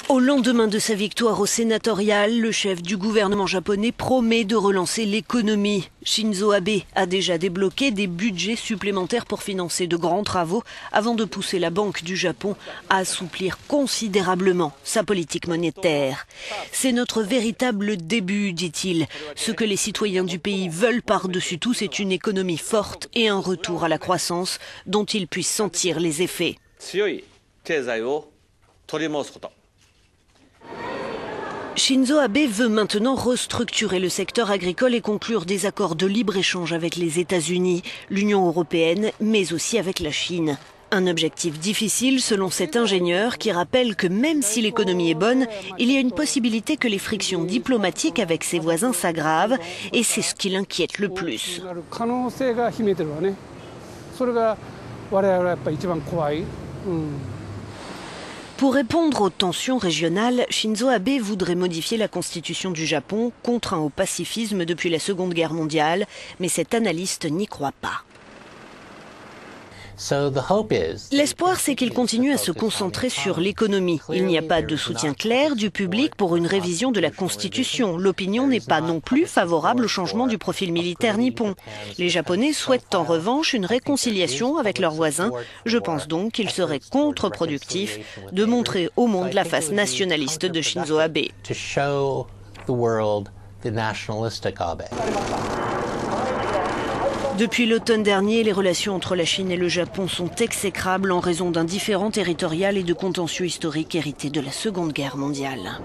Au lendemain de sa victoire au sénatorial, le chef du gouvernement japonais promet de relancer l'économie. Shinzo Abe a déjà débloqué des budgets supplémentaires pour financer de grands travaux avant de pousser la Banque du Japon à assouplir considérablement sa politique monétaire. C'est notre véritable début, dit-il. Ce que les citoyens du pays veulent par-dessus tout, c'est une économie forte et un retour à la croissance dont ils puissent sentir les effets. Shinzo Abe veut maintenant restructurer le secteur agricole et conclure des accords de libre-échange avec les États-Unis, l'Union européenne, mais aussi avec la Chine. Un objectif difficile selon cet ingénieur qui rappelle que même si l'économie est bonne, il y a une possibilité que les frictions diplomatiques avec ses voisins s'aggravent et c'est ce qui l'inquiète le plus. Pour répondre aux tensions régionales, Shinzo Abe voudrait modifier la constitution du Japon, contraint au pacifisme depuis la Seconde Guerre mondiale, mais cet analyste n'y croit pas. L'espoir, c'est qu'il continue à se concentrer sur l'économie. Il n'y a pas de soutien clair du public pour une révision de la Constitution. L'opinion n'est pas non plus favorable au changement du profil militaire nippon. Les Japonais souhaitent en revanche une réconciliation avec leurs voisins. Je pense donc qu'il serait contre-productif de montrer au monde la face nationaliste de Shinzo Abe. Depuis l'automne dernier, les relations entre la Chine et le Japon sont exécrables en raison d'un différend territorial et de contentieux historiques hérités de la Seconde Guerre mondiale.